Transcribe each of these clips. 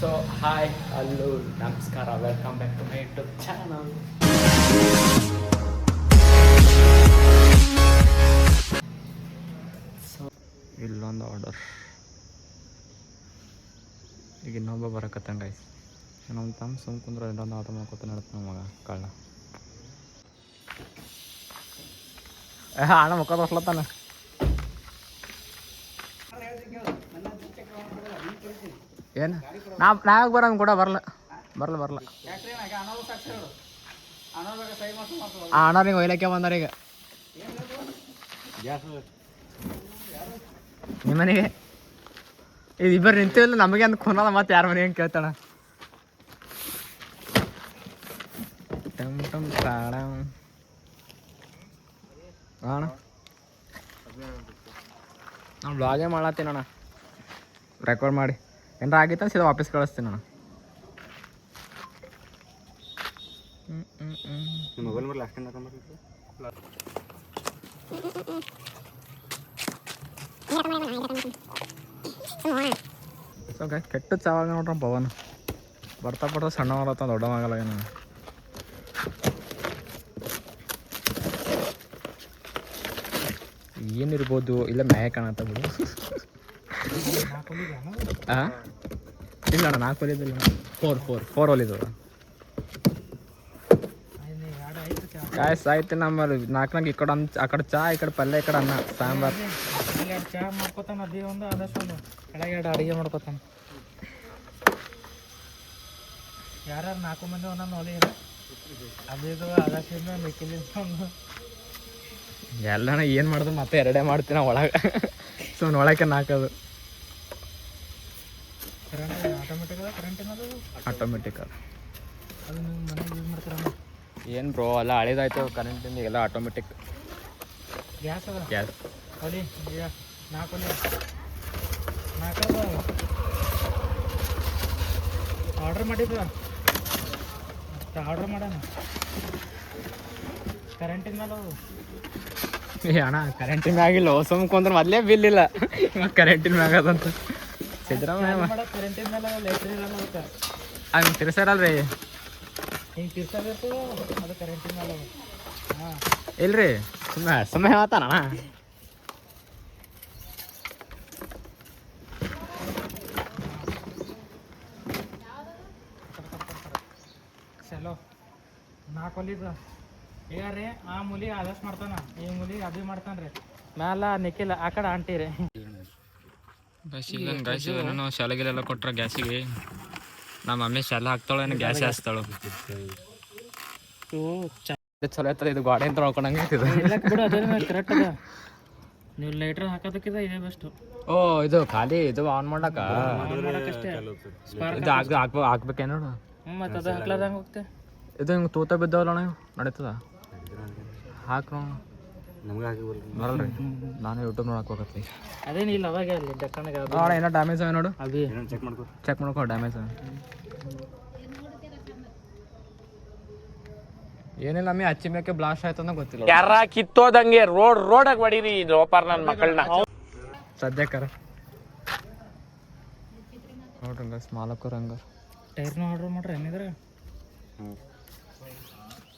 So hi hello ನಮಸ್ಕಾರ, welcome back to my YouTube channel. So ಇಲ್ಲೊಂದು order, ಈಗ ಇನ್ನೊಬ್ಬ ಬರಕತ್ತಾನ ಗೈಸ್. ನಮ್ಮ ತಮ್ಮ ಸುಮ್ ಕುಂದ್ರೆ ಇನ್ನೊಂದು ಆರ್ಡರ್ ಮಾಡ್ಕೊತಾನೆ ಹೇಳ್ತಾನೆ ಮಗ ಕಳ್ಳ. ಅಣ್ಣ ಮುಖ ತೋರ್ಸ್ಲತ್ತಾನ. ಏನು ನಾವಾಗ ಬರೋಂಗೆ ಕೂಡ ಬರಲ್ಲ. ಅಣ್ಣವ್ರಿಗೆ ಒಯ್ಲಕ್ಕೆ ಬಂದಾರ ಈಗ ನಿಮ್ಮ ಮನೆಗೆ. ಇದು ಇಬ್ಬರು ನಿಂತಿಲ್ಲ ನಮಗೆ ಅಂತ ಕೊನಲ್ಲ, ಮತ್ತೆ ಯಾರ ಮನೆಗೆ ಕೇಳ್ತಾಳ. ಟಮ್ ಟಮ್ ತಾಣ ಅಣ್ಣ, ನಾನು ಬ್ಲಾಗೇ ಮಾಡತ್ತೀನಿ ಅಣ್ಣ, ರೆಕಾರ್ಡ್ ಮಾಡಿ ಏನಾರ ಆಗಿತ್ತ ಸೀದಾ ವಾಪಸ್ ಕಳಿಸ್ತೀನಿ ಅಣ್ಣ. ಮೊಬೈಲ್ ಮೇಲೆ ಲಾಸ್ಟ್ ಕೆಟ್ಟ ಚಾವಾಗ ನೋಡ್ರ ಪವನ್ ಬರ್ತಾ ಬರ್ತಾ ಸಣ್ಣ ಮಾಡತ್ತ, ದೊಡ್ಡವಾಗಲ್ಲ ಏನು. ಏನಿರ್ಬೋದು, ಇಲ್ಲ ಮ್ಯಾಯ ಕಾಣತ್ತ ಬಿಡು. ಹಾಂ ಇಲ್ಲ ಅಣ್ಣ, 4 ಹೊಲಿದಿಲ್ಲ, 4 ಹೊಲಿದವ ಕಾಯ್ಸ್ ಆಯ್ತು. ನಮ್ಮಲ್ಲಿ 4 ಈ ಕಡೆ ಆ ಕಡೆ ಚಾ, ಈ ಕಡೆ ಪಲ್ಯ, ಈ ಕಡೆ ಅನ್ನ ಸಾಂಬಾರು. ಚಾ ಮಾಡ್ಕೊತಾನ, ಅದೇ ಒಂದು ಆದಷ್ಟು ಒಂದು ಕೆಳಗೆ 2 ಅಡುಗೆ ಮಾಡ್ಕೊತಾನ. ಯಾರು 4 ಮಂದಿ ಒಂದೊಂದು ಹೊಲಿ ಇರ ಅದಿದು ಆದಷ್ಟಿಂದ ಮಿಕ್ಕಿಲಿಂದ ಒಂದು ಎಲ್ಲಣ್ಣ ಏನು ಮಾಡಿದ್ರು ಮತ್ತೆ 2 ಮಾಡ್ತೀನಿ ಒಳಗೆ. ಸುಮ್ಮನೆ ಒಳಕ್ಕೆ ನಾಲ್ಕದು ಕರೆಂಟ್ ಆಟೋಮೆಟಿಕ್ ಅದ. ಕರೆಂಟ್ ಏನದು ಆಟೋಮೆಟಿಕ್ ಅದು. ಅದು ನೀವು ಮನೆಗೆ ಯೂಸ್ ಮಾಡ್ತೀರ? ಏನು ಬ್ರೋ, ಎಲ್ಲ ಹಳೇದಾಯ್ತು ಕರೆಂಟಿಂದ, ಎಲ್ಲ ಆಟೋಮೆಟಿಕ್. ಗ್ಯಾಸ್ ಅದ, ಗ್ಯಾಸ್ ಹೊಲಿ ಈಗ 4 ಹೊಲಿ 4 ಆರ್ಡ್ರ್ ಮಾಡಿದ್ವ, ಆರ್ಡ್ರ್ ಮಾಡೋಣ. ಕರೆಂಟಿನ ಮೇಲೆ ಅವು ಅಣ್ಣ ಕರೆಂಟಿನ ಮ್ಯಾಗಿಲ್ಲ, ಸುಮ್ಕೊಂಡ್ರೆ ಮೊದಲೇ ಬಿಲ್ ಇಲ್ಲ, ಇವಾಗ ಕರೆಂಟಿನ ಮ್ಯಾಗ ಅದಂತ ಸಿದ್ದರಾಮಯ್ಯ. ಕರೆಂಟಿನ ಮೇಲೆ ಲೆಟ್ರ್ ಇರಲ್ಲ, ಅದಕ್ಕೆ ಹಂಗೆ ತಿರ್ಸಾರಲ್ರಿ, ಹಿಂಗೆ ತಿರ್ಸೋದಿರ್ತದೆ, ಅದು ಕರೆಂಟಿನ ಮೇಲೆ. ಹಾಂ ಇಲ್ರಿ ಸುಮ್ಮನೆ ಮಾತಾನಣ್ಣ. ಚಲೋ 4 ಹೊಲಿದ ಈಗ ರೀ. ಆ ಮೂಲಿ ಆದಷ್ಟು ಮಾಡ್ತಾನ, ಈ ಮೂಲಿ ಅದು ಮಾಡ್ತಾನೆ ರೀ. ಮ್ಯಾಲ ನಿಖಿಲ್ ಆ ಕಡೆ ಆಂಟಿ ರೀ. ಗ್ಯಾಸ್ ಏನೋ ಶಾಲೆಗೆಲ್ಲ ಕೊಟ್ರ ಗ್ಯಾಸಿಗೆ. ನಮ್ಮ ಮಮ್ಮಿ ಶಾಲೆ ಹಾಕ್ತಾಳೇನು ಗ್ಯಾಸ್ ಹಾಸ್ತಾಳು. ಚಲೋ ಐತದ ಇದು, ಗಾಡಿ ಅಂತ ನೋಡ್ಕೊಂಡಂಗೆ ಬಿಡು, ಅದೇ ಕರೆಕ್ಟ್ ಅದ. ನೀವು ಲೈಟ್ರ್ ಹಾಕೋದಕ್ಕಿಂತ ಇದೇ ಬೆಸ್ಟು. ಓ ಇದು ಖಾಲಿ ಇದು ಆನ್ ಮಾಡಕ್ಕ ಅಷ್ಟೇ ಇದು ಹಾಕ್ಬೇಕೇನು? ಮತ್ತು ಅದು ಹಾಕ್ಲಾರ್ದಂಗೆ ಹೋಗ್ತೆ. ಇದು ಹಿಂಗೆ ತೂತ ಬಿದ್ದಾವಲ್ಲ ಅಣ್ಣ, ನಡೀತದ ಹಾಕು ನಮ್ಗೆ ಹಾಕಿ ಬರಲ್ರಿ. ನಾನು ಯೂಟ್ಯೂಬ್ ನೋಡಕ್ ಹೋಗತ್ತಿ. ಅದೇನಿಲ್ಲ ಅವಾಗ ಅಲ್ಲಿ ಡಕ್ಕಣಗೆ ನೋಡ ಏನೋ ಡ್ಯಾಮೇಜ್ ಅವ ನೋಡು, ಅಭಿ ಚೆಕ್ ಮಾಡ್ಕೊ ಡ್ಯಾಮೇಜ್ ಅವ. ಏನಿಲ್ಲ ಅಮ್ಮಿ, ಹಚ್ಚಿ ಮೇಕೆ ಬ್ಲಾಸ್ಟ್ ಆಯ್ತಂದ ಗೊತ್ತಿಲ್ಲ. ಯಾರ ಕಿತ್ತೋದಂಗೆ ರೋಡಾಗ ಹೊಡೀರಿ ಲೋಪಾರ್ ನನ್ನ ಮಕ್ಕಳನ್ನ. ಸದ್ಯಕ್ಕರ ನೋಡ್ರಿ ಹಂಗ ಮಾಲಕರು ಹಂಗ ಟೈರ್ನ ಆರ್ಡ್ರ್ ಮಾಡ್ರಿ ಏನಿದ್ರೆ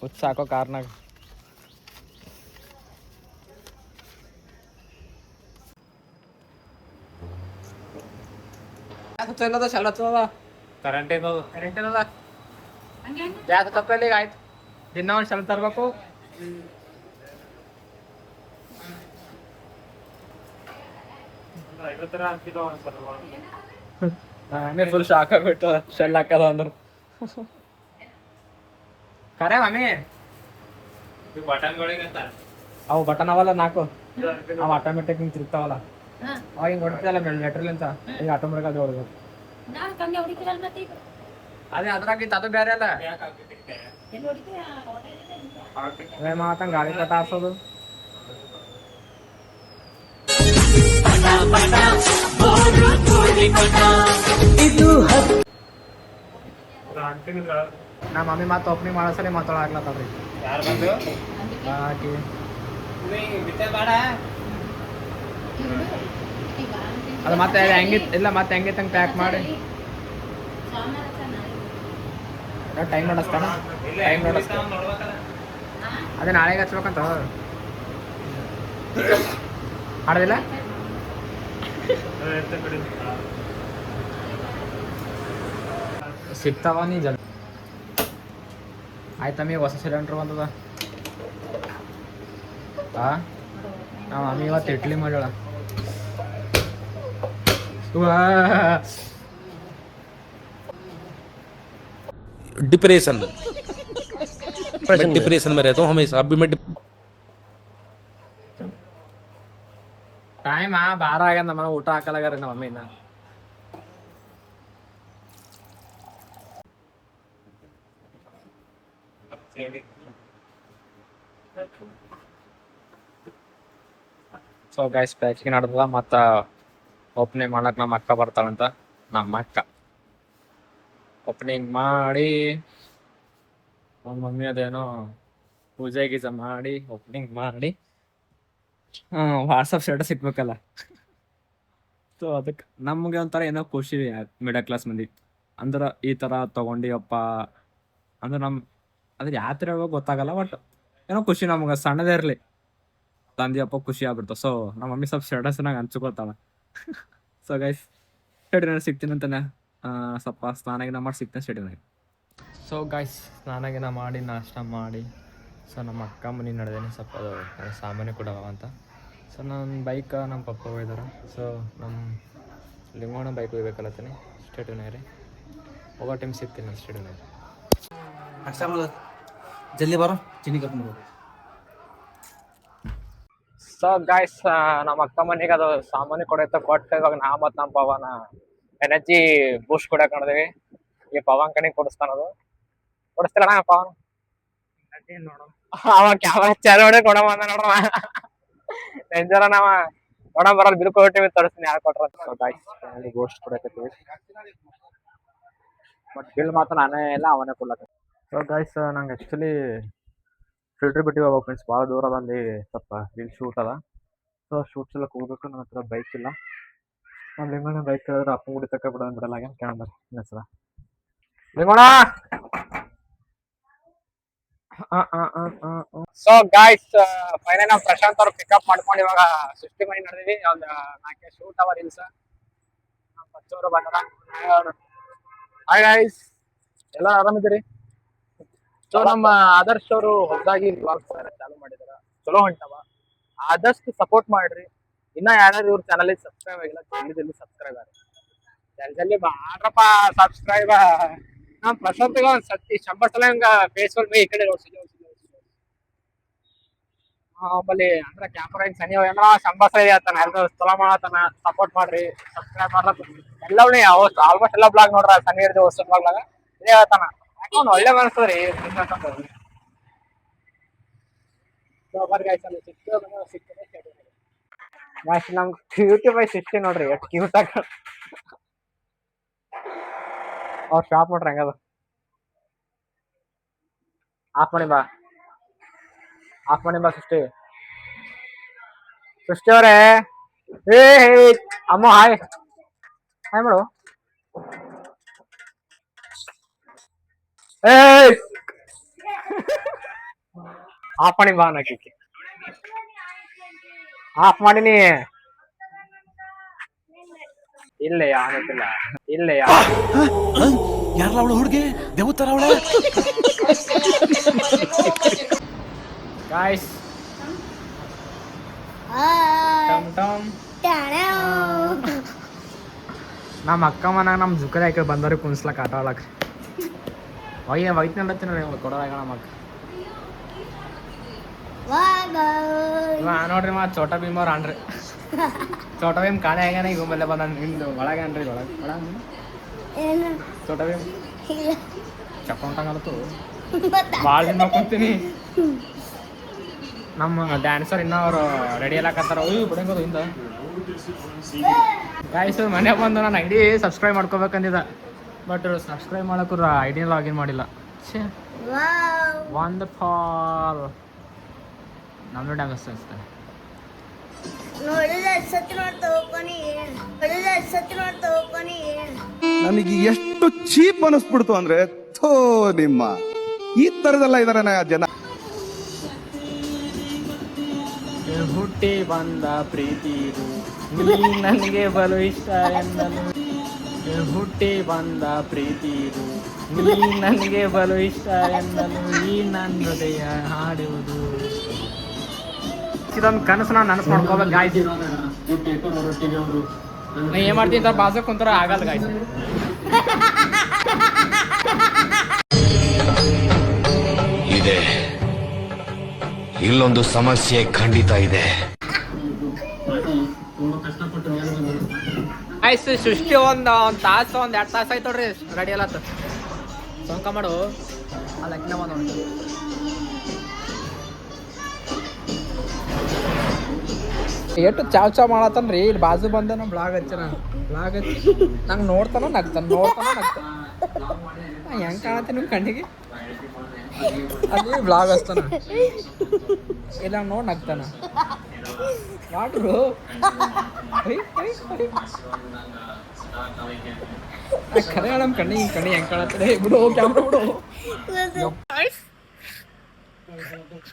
ಹುಚ್ಚ ಹಾಕೋ ಕಾರ್ನಾಗ. ಕರೆಂಟ್ ಏನದ ಗ್ಯಾಸ್ ತಪ್ಪಲ್ಲಿ ಆಯ್ತು. ದಿನ ಒಂದು ಸಲ ತರ್ಬೇಕು. ಫುಲ್ ಶಾಕ್ ಆಗ್ಬಿಟ್ಟು ಶೆಲ್ ಹಾಕದ ಅಂದ್ರು. ಕರೆ ಮಮ್ಮಿ ಅವು ಬಟನ್ ಅವಲ್ಲ 4, ಅವು ಆಟೋಮೆಟಿಕ್ ಹಿಂಗೆ ತಿರ್ತಾವಲ್ಲ, ಅವಾಗ ಹಿಂಗೆ ಹೊಡಿತಲ್ಲ ಲೆಟ್ರಲಿಂತ, ಈಗ ಆಟೋಮೆಟಿಕ್ ಅದು ಹೊಡ್ಬೇಕು. ಅದೇ ಅದ್ರಾಗಿತ್ತು, ಅದು ಬೇರೆ ಅಲ್ಲ. ಮಾತಂಗ ಗಾಳಿ ಕಟ್ಟ ಹಾಸೋದು. ನಮ್ಮ ಮಮ್ಮಿ ಮತ್ತೆ ಓಪನಿಂಗ್ ಮಾಡೋ ಸರಿ ಮಾತಾಡಕ್ಲತ್ತವ್ರಿ. ಅದು ಮತ್ತೆ ಹೆಂಗಿತ್ತು ಇಲ್ಲ, ಮತ್ತೆ ಹೆಂಗಿತ್ತಂಗೆ ಪ್ಯಾಕ್ ಮಾಡಿ ಟೈಮ್ ನೋಡಿಸ್ತಾನ ಟೈಮ್ ನೋಡಿಸ್ತಾನ ಅದೇ ನಾಳೆಗೆ ಹಚ್ಬೇಕಂತ ಆಡೋದಿಲ್ಲ ಸಿಗ್ತಾವ ನೀ ಜಲ್ ಆಯ್ತಮ್ಮಿ ಹೊಸ ಸಿಲಿಂಡ್ರ್ ಬಂದದ ನಮ್ಮ ಮಮ್ಮಿ ಇವತ್ತು ಇಡ್ಲಿ ಮಾಡ್ಯಾಳ डिप्रेशन मैं डिप्रेशन में रहता हूँ हमेशा अभी मैं ಟೈಮ್ ಬಾರ ಆಗ್ಯದ ನಮ್ಮ ಊಟ ಹಾಕಲಾಗ್ಯಾರ ನಮ್ಮ ಮಮ್ಮಿನ ಸೊ ಗೈಸ್ ಪ್ಯಾಕಿಂಗ್ ನಡ್ದದ ಮತ್ತು ಓಪನಿಂಗ್ ಮಾಡಕ್ ನಮ್ಮ ಅಕ್ಕ ಬರ್ತಾಳಂತ ನಮ್ಮ ಅಕ್ಕ ಓಪನಿಂಗ್ ಮಾಡಿ ನಮ್ಮ ಮಮ್ಮಿ ಅದೇನೋ ಪೂಜೆ ಗೀಜೆ ಮಾಡಿ ಓಪನಿಂಗ್ ಮಾಡಿ ವಾಟ್ಸಪ್ ಸ್ಟೇಟಸ್ ಇಟ್ಬೇಕಲ್ಲ ಸೊ ಅದಕ್ಕೆ ನಮಗೆ ಒಂಥರ ಏನೋ ಖುಷಿ ಮಿಡಲ್ ಕ್ಲಾಸ್ ಮಂದಿ ಅಂದ್ರೆ ಈ ಥರ ತೊಗೊಂಡಿವಪ್ಪ ಅಂದ್ರೆ ನಮ್ಮ ಅದ್ರ ಯಾವ ಥರ ಹೇಳ್ಬೇಕು ಗೊತ್ತಾಗಲ್ಲ ಬಟ್ ಏನೋ ಖುಷಿ ನಮ್ಗೆ ಸಣ್ಣದೇ ಇರಲಿ ತಂದಿಯಪ್ಪ ಖುಷಿ ಆಗ್ಬಿಡ್ತಾವ ಸೊ ನಮ್ಮ ಮಮ್ಮಿ ಸ್ವಲ್ಪ ಸ್ಟೇಟಸ್ನಾಗ ಹಂಚ್ಕೊತಾಳ ಸೊ ಗೈಸ್ ಸ್ಟೇಡಿನಾಗ ಸಿಗ್ತೀನಿ ಅಂತಾನೆ ಸ್ವಲ್ಪ ಸ್ನಾನಾಗಿನ ಮಾಡಿ ಸಿಗ್ತೇನೆ ಸ್ಟೇಡಿನಾಗ ಸೊ ಗೈಸ್ ಸ್ನಾನಾಗಿನ ಮಾಡಿ ನಾಷ್ಟ ಮಾಡಿ ಸೊ ನಮ್ಮ ಅಕ್ಕ ಮನೆ ನಡೆದೇನೆ ಸ್ವಲ್ಪ ಅದು ಸಾಮಾನ್ಯ ಕೂಡ ಅಂತ ಸೊ ನನ್ನ ಬೈಕ್ ನಮ್ಮ ಪಪ್ಪ ಹೋಗಿದ್ದಾರೆ ಸೊ ನಮ್ಮ ಲಿಂಗೋಣ ಬೈಕ್ ಹೋಗ್ಬೇಕಲ್ಲತ್ತೀನಿ ಸ್ಟೇಡಿನಾಗ ರೀ ಹೋಗೋ ಟೈಮ್ ಸಿಗ್ತೀನಿ ನಾನು ಸ್ಟೇಡಿನಾಗ ಜಲ್ದಿ ಬಾರೋ ಚಿನ್ನಿ ಕರ್ಕೊಂಡು ಸೊ ಗಾಯ್ಸ್ ನಮ್ಮ ಅಕ್ಕ ಮನೆಗೆ ಅದು ಸಾಮಾನ್ಯ ಕೊಡೈತೆ ಕೊಟ್ಟು ಇವಾಗ ನಾ ಮತ್ತು ನಮ್ಮ ಪವನ ಎನರ್ಜಿ ಬೂಸ್ಟ್ ಕೊಡಕ್ಕೆ ನೋಡಿದ್ವಿ ಈ ಪವನ್ ಕಣಿಗೆ ಕೊಡಿಸ್ತಾನದು ಕೊಡಿಸ್ತಿಲ್ಲ ನಾ ಪವನ್ ಅವ ಕ್ಯಾಮರಾ ಚಾಲು ಮಾಡಿ ಕೊಡ ಬಂದ ನೋಡ್ರ ಡೇಂಜರ ನಾವ ನೋಡ ಬರೋದು ಬಿಲ್ ಕೊಟ್ಟಿವಿ ತೋರಿಸ್ತೀನಿ ಯಾರು ಕೊಟ್ರ ಗಾಯ್ಸ್ ಬೂಸ್ಟ್ ಕೊಡಕತ್ತೀವಿ ಬಟ್ ಬಿಲ್ ಮಾತ್ರ ನಾನೇ ಇಲ್ಲ ಅವನೇ ಕೊಡ್ಲಕ್ಕ ಸೊ ಗಾಯ್ಸ್ ನಂಗೆ ಆ್ಯಕ್ಚುಲಿ ಫಿಲ್ಟ್ರ್ ಬಿಟ್ಟು ಹೋಗ್ಬೇಕು ಫ್ರೆಂಡ್ಸ್ ಭಾಳ ದೂರದಲ್ಲಿ ಸ್ವಲ್ಪ ಇಲ್ಲಿ ಶೂಟ್ ಅದ ಸೊ ಶೂಟ್ಸ್ ಎಲ್ಲ ಹೋಗ್ಬೇಕು ನನ್ನ ಹತ್ರ ಬೈಕ್ ಇಲ್ಲ ನಾನು ಲಿಂಗೋಣ ಬೈಕ್ ಕೇಳಿದ್ರೆ ಅಪ್ಪ ಗುಡಿ ತಕ್ಕ ಬಿಡೋದು ಬಿಡಲ್ಲ ಏನು ಕೇಳಂದ್ರೆ ಹೆಸರ ಲಿಂಗೋಣ ಸೊ ಗಾಯ್ಸ್ ಫೈನಲ್ ನಾವು ಪ್ರಶಾಂತ್ ಅವ್ರು ಪಿಕಪ್ ಮಾಡ್ಕೊಂಡು ಇವಾಗ ಸೃಷ್ಟಿ ಮನೆ ನಡೆದಿವಿ ಒಂದು 4 ಶೂಟ್ ಅವ ರೀಲ್ಸ್ ನಮ್ಮ ಪಚ್ಚವರು ಬಂದಾರ ಹಾಯ್ ಗಾಯ್ಸ್ ಎಲ್ಲ ಆರಾಮಿದ್ದೀರಿ ಸೊ ನಮ್ಮ ಆದರ್ಶ್ ಅವರು ಹೊಸದಾಗಿ ವ್ಲಾಗ್ಸ್ ಚಾಲು ಮಾಡಿದಾರ ಚಲೋ ಹೊಂಟವ ಆದಷ್ಟು ಸಪೋರ್ಟ್ ಮಾಡ್ರಿ ಇನ್ನ ಯಾರು ಇವ್ರ ಚಾನಲ್ ಸಬ್ಸ್ಕ್ರೈಬ್ ಆಗಿಲ್ಲ ಜಲ್ದಿ ಸಬ್ಸ್ಕ್ರೈಬ್ ಆಗ್ರಿ ಜಲ್ದಿ ಮಾಡ್ರಪ್ಪ ಸಬ್ಸ್ಕ್ರೈಬ್ ನಮ್ ಪ್ರಶಾಂತ್ಗೆ ಒಂದ್ 100 ಸಲ ಹಂಗ ಫೇಸ್ಬುಕ್ ಈ ಕಡೆ ಬಲ್ಲಿ ಅಂದ್ರ ಕ್ಯಾಮ್ರಾ ಹಿಂಗ್ ಸನಿ ಏನಾರ 100 ಸಲ ಹೇಳ್ತಾನ ಎಲ್ಲರೂ ಚಲೋ ಮಾಡತಾನ ಸಪೋರ್ಟ್ ಮಾಡ್ರಿ ಸಬ್ಸ್ಕ್ರೈಬ್ ಮಾಡ್ರ ಎಲ್ಲವೂ ಆಲ್ಮೋಸ್ಟ್ ಎಲ್ಲ ಬ್ಲಾಗ್ ನೋಡ್ರ ಸನಿ ಹಿಡಿದು ಹೊಸ ಬ್ಲಾಗ್ಲಾಗ ಇದೇ ಹೇಳ್ತಾನ ಯಾಕೊಂದ್ ಒಳ್ಳೆ ಮನಸ್ಸು ರೀ ನಮ್ ಕ್ಯೂಟಿ ಬೈ 60 ನೋಡ್ರಿ ಎಷ್ಟು ಕ್ಯೂಟ್ ಆಗ ಅವ್ರ ಶಾಪ್ ನೋಡ್ರಿ ಹಂಗದ ಆಫ್ ಮಾಡಿ ಬಾ ಸೃಷ್ಟಿ ಅವ್ರೆ ಏ ಅಮ್ಮ ಹಾಯ್ ಮಾಡು ಏ ಆಫ್ ಮಾಡಿ ಬಾ ನಾಕಿ ಆಫ್ ಮಾಡಿನಿ ಇಲ್ಲೇ ಯಾವತ್ತಿಲ್ಲ ಇಲ್ಲೇ ಯಾರಲ್ಲ ಅವಳು ಹುಡುಗಿ ದೇವತರ ಅವಳ ಗಾಯ್ಸ್ ನಮ್ಮ ಅಕ್ಕ ಮನಾಗ ನಮ್ಮ ಜುಕರಿ ಹಾಕಿ ಬಂದವ್ರಿಗೆ ಕುಣಿಸ್ಲಕ್ಕ ಆಟ ಆಡಕ್ ವೈಟ್ ನಡತ್ತೀನಿ ಕೊಡೋದಾಗ ನಮ್ಮ ಅಕ್ಕ ನೋಡ್ರಿ ಮಾ ಚೋಟಾ ಭೀಮ್ ಅವ್ರ ಅನ್ರಿ ಚೋಟಾ ಭೀಮ್ ಕಾಣೆ ಆಗ್ಯಾನ ಈಗ ಮೇಲೆ ಬಂದ ನಿಮ್ದು ಒಳಗೆ ಅನ್ರಿ ಚೋಟಾ ಭೀಮ್ ಚಕ್ಕೊಂಟಂಗಲತ್ತು ಭಾಳ ದಿನ ನೋಡ್ಕೊಂತೀನಿ ನಮ್ಮ ಡ್ಯಾನ್ಸರ್ ಇನ್ನೂ ಅವರು ರೆಡಿ ಎಲ್ಲಾಕತ್ತಾರ ಬಿಡಂಗೋದು ಹಿಂದ ಗಾಯ್ಸ್ ಮನೆಗೆ ಬಂದು ನಾನು ಐಡಿ ಸಬ್ಸ್ಕ್ರೈಬ್ ಮಾಡ್ಕೋಬೇಕಂದಿದ್ದ ಬಟ್ ಸಬ್ಸ್ಕ್ರೈಬ್ ಮಾಡೋಕ್ಕೂ ಐಡಿನ ಲಾಗಿನ್ ಮಾಡಿಲ್ಲ ವಂಡರ್ಫಾಲ್ ನಮ್ಮದು ಡ್ಯಾನ್ಸ್ ಅನಿಸ್ತಾನೆ ನನಗೆ ಎಷ್ಟು ಚೀಪ್ ಅನಿಸ್ಬಿಡ್ತು ಅಂದ್ರೆ ಥೋ ನಿಮ್ಮ ಈ ತರದೆಲ್ಲ ಇದಾರೆ ಜನ. ಹುಟ್ಟಿ ಬಂದ ಪ್ರೀತಿ ಇದು ನೀ ನನಗೆ ಬಲು ಇಷ್ಟ ಎಂದನು. ಹುಟ್ಟಿ ಬಂದ ಪ್ರೀತಿ ಇದು ನೀ ನನಗೆ ಬಲು ಇಷ್ಟ ಎಂದನು. ಈ ನನ್ನ ಹೃದಯ ಹಾಡುವುದು. ಇದೊಂದು ಕನಸು ನಾನು ನನಸು ಮಾಡ್ಕೋಬೇಕು ಗಾಯ್ತು. ನಾ ಏನ್ ಮಾಡ್ತೀನಿ ಅಂತ ಬಾಜು ಕುಂತರ ಆಗಲ್ಲ ಗಾಯ್ತು. ಇದೆ, ಇಲ್ಲೊಂದು ಸಮಸ್ಯೆ ಖಂಡಿತ ಇದೆ. ಆಯ್ತು ಸೃಷ್ಟಿ ಒಂದು ತಾಸು 1-2 ತಾಸು ಆಯ್ತು ನೋಡ್ರಿ ರೆಡಿ ಅಲ್ಲತ್ತ. ಸೊಂಕ ಮಾಡು ಅಲ್ಲ ಅಕ್ಕಿನ ಬಂದು ಎಷ್ಟು ಚಾವ್ ಮಾಡತ್ತನ್ರಿ. ಇಲ್ಲಿ ಬಾಜು ಬಂದ ನಾ ಬ್ಲಾಗ್ ಹಚ್ಚ ಬ್ಲಾಗ್ ಹಚ್ಚಿ ನಂಗೆ ನೋಡ್ತಾನ ನಗ್ತಾನ ಹೆಂಗ್ ಕಾಣತ್ತೆ ನಿಮ್ ಕಣ್ಣಿಗೆ. ಅಲ್ಲಿ ಬ್ಲಾಗ್ ಹಚ್ತಾನ ಇಲ್ಲ ನೋಡಿ ನಗ್ತಾನ. ಮಾಡ್ರು ಖರೆ ನಮ್ ಕಣ್ಣಿ ಹೆಂಗ್ ಕಾಣತ್ತೆ. ಬಿಡು ಕ್ಯಾಮ್ರಾ ಬಿಡು.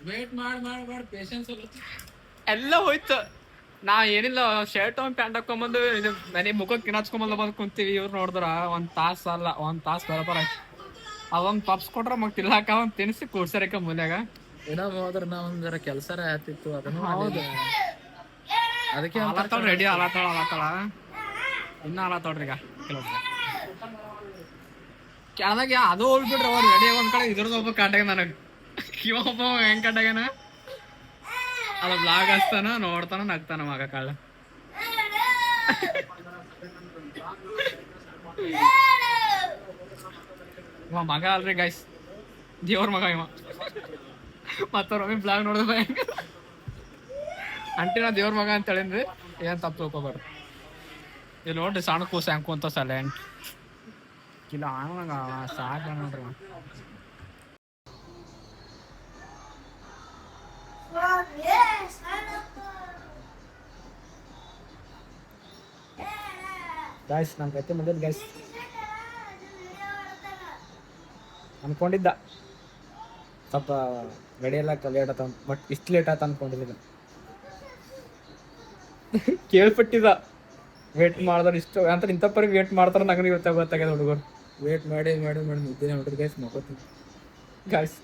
ವೇಟ್ ಮಾಡಿ ಪೇಷನ್ಸ್ ಎಲ್ಲ ಹೋಯ್ತು. ನಾ ಏನಿಲ್ಲ ಶರ್ಟ್ ಪ್ಯಾಂಟ್ ಹಾಕೊಂಬಂದು ಇದು ಮನೆ ಮುಖಕ್ಕೆ ಕಿನಾಚ್ಕೊಂಬಂದು ಬಂದು ಕುಂತೀವಿ. ಇವ್ರು ನೋಡಿದ್ರ 1 ತಾಸು ಅಲ್ಲ 1 ತಾಸು ಬರಬರ ಆಯ್ತು. ಅದೊಂದು ಪಪ್ಸ್ ಕೊಟ್ರ ಮಗ್ ತಿನ್ನಾಕ ಒಂದ್ ತಿನ್ಸಿ ಕೂಡ್ಸರಕ ಮೂಲ್ಯಾಗ ಏನೋ ಹೋದ್ರ ನಾ ಒಂದ್ ಜರ ಕೆಲಸ ಆತಿತ್ತು ಅದನ್ನು. ಹೌದು ಅದಕ್ಕೆ ಅಲತ್ತಾಳ ರೆಡಿ ಅಲತ್ತಾಳ ಇನ್ನ ಅಲತ್ತಾಳ್ರಿ ಈಗ ಕೆಲವ್ರು ಕೆಳದಾಗ ಅದು ಹೋಗ್ಬಿಟ್ರಿ ಅವ್ರು ರೆಡಿ ಒಂದ್ ಕಡೆ ಇದ್ರದ್ದು ಒಬ್ಬ ಕಾಟಾಗ ನನಗೆ ಒಬ್ಬ ಹೆಂಗ್ ಕಾಟಾಗನ ಅದ ಬ್ಲಾಗ್ ಹಚ್ತಾನ ನೋಡ್ತಾನ ನಗ್ತಾನ ಮಗ ಕಾಳ. ಇವ ಮಗ ಅಲ್ರಿ ಗೈಸ್, ದೇವ್ರ ಮಗ ಇವ. ಮತ್ತವ್ರೊಮ್ಮೆ ಬ್ಲಾಗ್ ನೋಡಿದ್ರೆ ಅಂಟಿ ನಾ ದೇವ್ರ ಮಗ ಅಂತ ಹೇಳಿನ್ರಿ, ಏನ್ ತಪ್ಪು ತಿಳ್ಕೊಬಾರ್ದು. ಇಲ್ಲಿ ನೋಡ್ರಿ ಸಣ್ಣ ಕೂಸ ಹೆಂಕು ಅಂತ ಸೈಲೆಂಟ್ ಇಲ್ಲ ಆಗ ಸಾಕ ನೋಡ್ರಿ. ಗಾಯ್ಸ್ ನಮ್ ಕತೆ ಮುಂದಿನ ಗಾಯ್ಸ್ ಅನ್ಕೊಂಡಿದ್ದ ಸ್ವಲ್ಪ ಗಡಿ ಎಲ್ಲ ಲೇಟ್ ಆತ, ಬಟ್ ಇಷ್ಟು ಲೇಟ್ ಆತ ಅನ್ಕೊಂಡಿದ್ದ. ಕೇಳ್ಪಟ್ಟಿದ ವೇಟ್ ಮಾಡಿದ್ರೆ ಇಷ್ಟು ಅಂತ ಇಂಥಪ್ಪರಿಗೆ ವೇಟ್ ಮಾಡ್ತಾರ. ನಂಗೆ ಗೊತ್ತಾಗ್ಯದ ಹುಡುಗರು ವೇಟ್ ಮಾಡಿ ಮುದ್ದೆ ನೋಡ್ರಿ ಗಾಯ್ಸ್ ಮಕ್ಕೋತೀನಿ. ಗಾಯ್ಸ್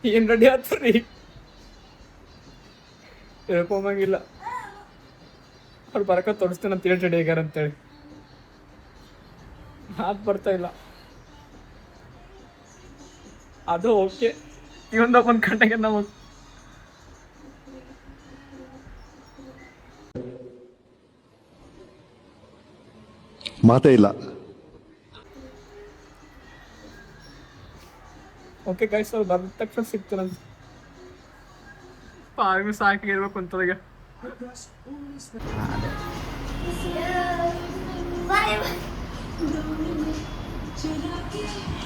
ಏನ್ ರೆಡಿ ಆತ್ರಿ ಹೇಳ್ಕೊಂಬಂಗಿಲ್ಲ. ಅವ್ರು ಬರಕ ತೋರಿಸ್ತೇನೆ ಅಂತ ಹೇಳಿ ರೆಡಿ ಆಗ್ಯಾರ ಅಂತೇಳಿ ಮಾತು ಬರ್ತಾ ಇಲ್ಲ. ಅದು ಓಕೆ ಇವೊಂದು ಗಂಟೆಗೆ ನಾವು ಮಾತೇ ಇಲ್ಲ. ಓಕೆ ಗೈಸ್ ಅವ್ರು ಬಂದ ತಕ್ಷಣ ಸಿಗ್ತಾನಂತ. ಪಾರ್ಮಿ ಸಾಕಿರ್ಬೇಕು ಅಂತದೀಗ.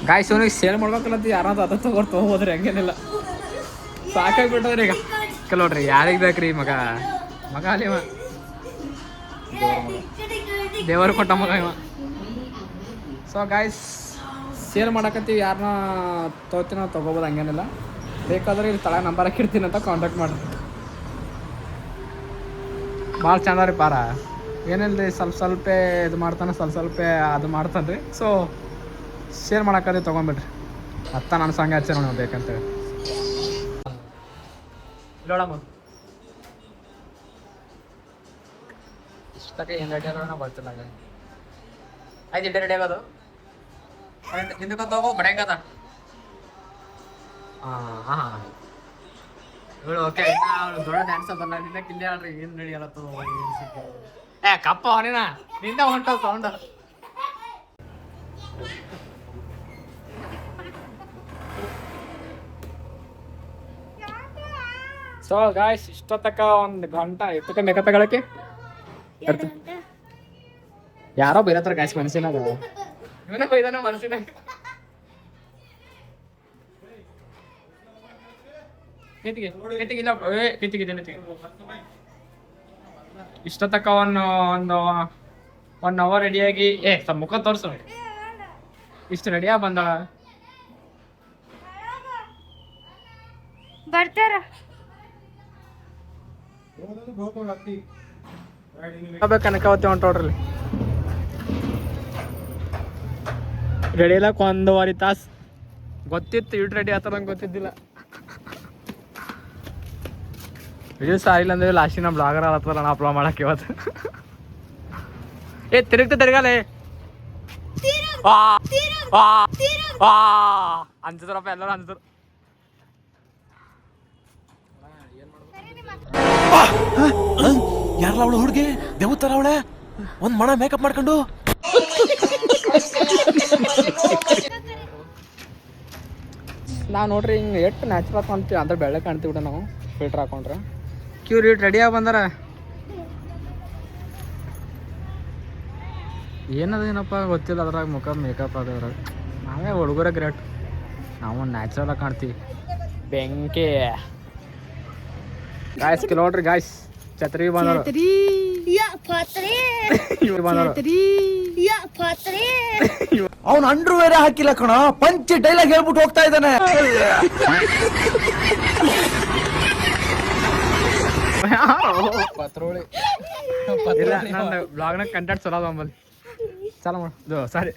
ಗಾಯ್ಸ್ ಅವನಿಗೆ ಸೇಲ್ ಮಾಡ್ಬೇಕಲ್ಲ ಯಾರಾದ್ರು ಅದ ತಗೋದ್ರೆ ಹಂಗೇನಿಲ್ಲ. ಸಾಕಾಗ್ಬಿಟ್ಟದ್ರಿ ಈಗ ಕೆಲವ್ರಿ. ಯಾರಿಗೆ ಬೇಕ್ರಿ ಮಗ ಅಲ್ಲಿ ಇವ ದೇವರು ಕೊಟ್ಟ ಮಗ ಇವ. ಸೊ ಗಾಯ್ಸ್ ಸೇಲ್ ಮಾಡಕತ್ತೀವಿ, ಯಾರನ್ನ ತೊಗೋತೀನೋ ತೊಗೋಬೋದು, ಹಂಗೇನಿಲ್ಲ. ಬೇಕಾದ್ರೆ ಇಲ್ಲಿ ತಳ ನಂಬರ್ ಹಾಕಿರ್ತೀನಿ ಅಂತ ಕಾಂಟ್ಯಾಕ್ಟ್ ಮಾಡ್ರಿ. ಭಾಳ ಚಂದ ರೀ ಪಾರ, ಏನಿಲ್ಲ ರೀ ಸ್ವಲ್ಪ ಇದು ಮಾಡ್ತಾನೆ, ಸ್ವಲ್ಪ ಅದು ಮಾಡ್ತಾನೆ ರೀ. ಸೊ ಶೇರ್ ಮಾಡಕ್ಕದೇ ತೊಗೊಂಬಿಡ್ರಿ. ನನ್ನ ಸಂಗ ಹಚ್ಚ ನೋಡಿ ಬೇಕಂತೇಳಿ ನೋಡಮ್ಮ. ಇಷ್ಟಕ್ಕೆ ಏನು ರೆಡಿ ಆಗೋಣ ಬರ್ತಿಲ್ಲ. ಆಯ್ತು ಇಡ್ಡೆ ರೆಡಿ ಆಗೋದು ಹಿಂದಕ್ಕೆ ಹೋಗೋ ಬಡ್ಯಾಂಗದ. ಹಾಂ ಇವಳು ಓಕೆ. ಅವಳು ದೊಡ್ಡ ಡ್ಯಾನ್ಸ್ ಅದಲ್ಲ ನಿನ್ನ ಕಿಲ್ಲಿ ಆಡ್ರಿ ಏನು ರೆಡಿ ಆಗತ್ತು. ಕಪ್ಪ ಅವನೇನ ನಿಂದ ಹೊಂಟ ಸೌಂಡ್. ಸೊ ಗಾಯ್ಸ್ ಇಷ್ಟೊತ್ತಕ್ಕ 1 ಗಂಟೆ ಎಷ್ಟಕ್ಕೆ ಮೇಕಪ್ ಹೇಳಕ್ಕೆ ಯಾರೋ ಬೈರತ್ರ ಗಾಯ್ಸ್ ಮನಸ್ಸಿನಾಗ. ಇವನೇ ಬೈದಾನ ಮನಸ್ಸಿನಾಗ. ಕಿತ್ತಿಗೆ ಇಲ್ಲ ಕಿತ್ತಿಗೆ ಇಷ್ಟ ತಕ್ಕ ಒಂದು 1 ಅವರ್ ರೆಡಿಯಾಗಿ ಸ್ವಲ್ಪ ಮುಖ ತೋರಿಸು. ಇಷ್ಟು ರೆಡಿಯಾಗಿ ಬಂದಾಳ. ಬರ್ತಾರ ಕನಕಾವತಿ ಹೊಂಟೋಡ್ರಲ್ಲಿ ರೆಡಿ ಇಲ್ಲ 1.5 ತಾಸು. ಗೊತ್ತಿತ್ತು ಇಟ್ಟು ರೆಡಿ ಆತರ ನಂಗೆ ಗೊತ್ತಿದ್ದಿಲ್ಲ. ವಿಡಿಯೋಸ್ ಆಗಿಲ್ಲ ಅಂದ್ರೆ ಲಾಸ್ಟಿ ನಮ್ಮ ಬ್ಲಾಗರ್ ಆಲತ್ತಲ್ಲ ನಾ ಅಪ್ಲೋಡ್ ಮಾಡಕ್ಕೆ ಇವತ್ತು. ತಿರುಗಾಲೆ ಅನ್ಸಿದ್ರಪ್ಪ ಎಲ್ಲರೂ ಅನ್ಸಿದ್ರು. ಯಾರಲ್ಲ ಅವಳು ಹುಡುಗಿ ದೇವತರ ಅವಳೆ ಒಂದ್ ಮಣ ಮೇಕಪ್ ಮಾಡ್ಕೊಂಡು ನಾವು ನೋಡ್ರಿ ಹಿಂಗೆ ಎಷ್ಟು ನ್ಯಾಚುರಲ್ ಕಾಣ್ತೀವಿ ಅಂದ್ರೆ ಬೆಳ್ಳೆ ಕಾಣ್ತೀವಿ ಬಿಡ ನಾವು ಫಿಲ್ಟರ್ ಹಾಕೊಂಡ್ರೆ. ಕ್ಯೂರ್ ಇಟ್ಟು ರೆಡಿಯಾಗಿ ಬಂದಾರ. ಏನದೇನಪ್ಪ ಗೊತ್ತಿಲ್ಲ ಅದ್ರಾಗ ಮುಖ ಮೇಕಪ್ ಅದ್ರಾಗ. ನಾವೇ ಹುಡುಗರ ಗ್ರೇಟ್, ನಾವು ನ್ಯಾಚುರಲ್ ಆಗಿ ಕಾಣ್ತೀವಿ. ಬೆಂಕಿ ಗಾಯ್ಸ್ ನೋಡ್ರಿ ಗಾಯ್ಸ್, ಛತ್ರಿ ಬಂದವರು ಅವ್ನು ಅಂಡ್ರು ಬೇರೆ ಹಾಕಿಲ್ಲ ಕಣ, ಪಂಚ್ ಡೈಲಾಗ್ ಹೇಳ್ಬಿಟ್ಟು ಹೋಗ್ತಾ ಇದ್ದಾನೆ. ಇಲ್ಲ ನನ್ನ ಬ್ಲಾಗ್ನಾಗ ಕಂಟೆಂಟ್ ಚಲೋ ಅದ ಅಂಬಲ್ಲಿ. ಚಲೋ ಮಾಡು ಸಾರಿ.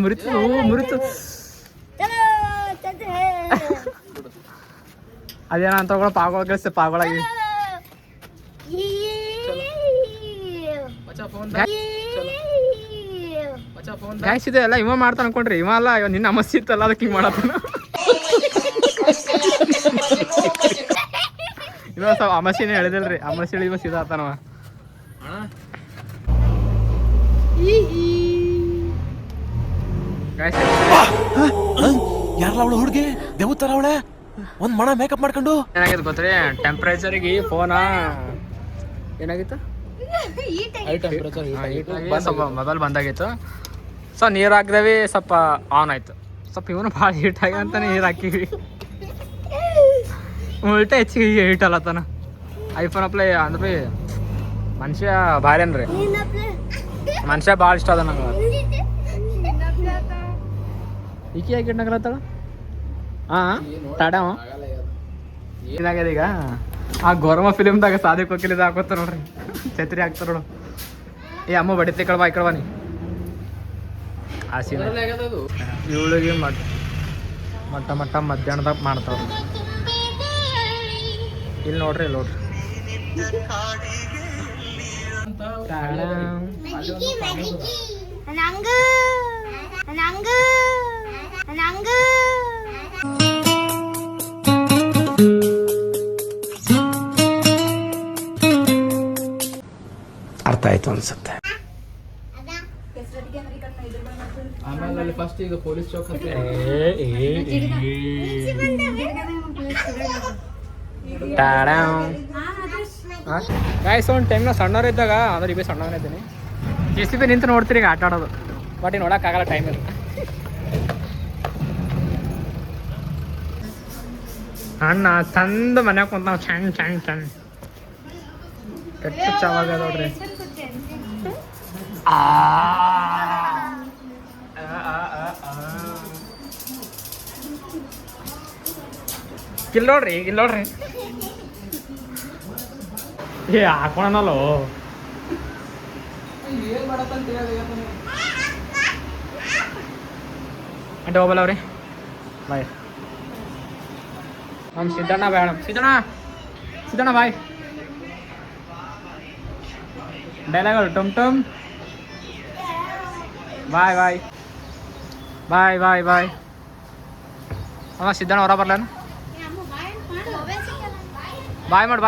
ಮುರಿತು ಅದೇನ ಅಂತ ಪಾಗೊಳಗೆ ಪಾಗೊಳಗಿ ಗ್ಯಾಸ್ ಇದೆ ಎಲ್ಲ ಇವ ಮಾಡ್ತಾನ ಅನ್ಕೊಂಡ್ರಿ. ಇವ ಅಲ್ಲ, ಇವ ನಿನ್ನ ಅಮಸ್ತಿ ಇತ್ತಲ್ಲ ಅದಕ್ಕೆ ಹಿಂಗೆ ಮಾಡತ್ತಾನ. ಇವ ಸ್ವಲ್ಪ ಅಮಸ್ಸಿನೇ ಹೇಳಿದಿಲ್ರಿ, ಅಮಸ್ಸಿ ಹೇಳಿ ಇವ ಸೀದಾ ಆತಾನವ. ಯಾರಲ್ಲ ಅವಳು ಹುಡುಗಿ ದೇವತರ ಅವಳೆ ಒಂದ್ ಮಣ ಮೇಕಪ್ ಮಾಡ್ಕೊಂಡು. ಏನಾಗಿತ್ತು ಗೊತ್ತ್ರಿ, ಟೆಂಪ್ರೇಚರಿಗೆ ಫೋನ ಏನಾಗಿತ್ತು, ಸ್ವಲ್ಪ ಮೊಬೈಲ್ ಬಂದಾಗಿತ್ತು. ಸೊ ನೀರು ಹಾಕಿದವಿ, ಸ್ವಲ್ಪ ಆನ್ ಆಯ್ತು. ಸ್ವಲ್ಪ ಇವನು ಭಾಳ ಹೀಟ್ ಆಗಿ ಅಂತ ನೀರು ಹಾಕಿವಿ. ಉಲ್ಟ ಹೆಚ್ಚಿಗೆ ಹೀಟ್ ಅಲ್ಲತ್ತಾನ. ಐಫೋನ್ ಅಪ್ಲೈ ಅಂದ್ರೆ ಮನುಷ್ಯ ಭಾರಿ ಅನ್ರಿ, ಮನುಷ್ಯ ಭಾಳ ಇಷ್ಟ ಅದ ನಂಗೆ. ಈಕಿ ಯಾಕೆ ಇಟ್ನಾಗಲತ್ತಾಳ? ಟಾಡಾವ ಏನಾಗ್ಯದ ಈಗ, ಆ ಗೌರವ ಫಿಲಿಮ್ದಾಗ ಸಾದಿ ಕೋಕಿಲಿದ ಹಾಕೋತಾರ ನೋಡ್ರಿ, ಛತ್ರಿ ಹಾಕ್ತಾರ ನೋಡು. ಅಮ್ಮ ಬಡಿತಿ ಕಳ್ಬಾ ಈ ಕಳ್ಬಾ ನೀ. ಆ ಸೀನ್ ಇವಳಿಗೆ ಮಟ್ಟ ಮಧ್ಯಾಹ್ನದಾಗ ಮಾಡ್ತಾವ. ಇಲ್ಲಿ ನೋಡ್ರಿ ಅರ್ಥ ಆಯ್ತು ಅನ್ಸುತ್ತೆ. ಆಮೇಲೆ ಫಸ್ಟ್ ಈಗ ಪೊಲೀಸ್ ಚೌಕ್ ಗಾಯ್ಸ್. ಒಂದು ಟೈಮ್ನ ಸಣ್ಣವ್ರು ಇದ್ದಾಗ ಅಂದ್ರೆ ಈಗ ಸಣ್ಣವನೇ ಇದ್ದೀನಿ, JCB ನಿಂತು ನೋಡ್ತೀರಿ ಈಗ ಆಟ ಆಡೋದು. ಬಟ್ ಈಗ ನೋಡೋಕ್ಕಾಗಲ್ಲ, ಟೈಮ್ ಇಲ್ಲ. ಅಣ್ಣ ಚಂದ ಮನ್ಯಾಗ ಕುಂತ ನಾವು ಚಂದ ಕೆಟ್ಟ ಚವಾಗ ನೋಡ್ರಿ. ಇಲ್ಲಿ ನೋಡ್ರಿ ಹಾಕೋಣಲ್ಲೋ. అంటే ಹೋಗಲ್ಲ ಅವ್ರಿ ಬಾಯ್. ನಮ್ಮ ಸಿದ್ದಣ್ಣ ಬೇಡ, ಸಿದ್ದಣ್ಣ ಬಾಯ್. ಡೈಲಾಗ್ ಟಮ್ ಟಮ್ ಬಾಯ್. ಅಮ್ಮ ಸಿದ್ದಣ್ಣ ಹೊರ ಬರ್ಲೇನು? ಬಾಯ್ ಮಾಡಿ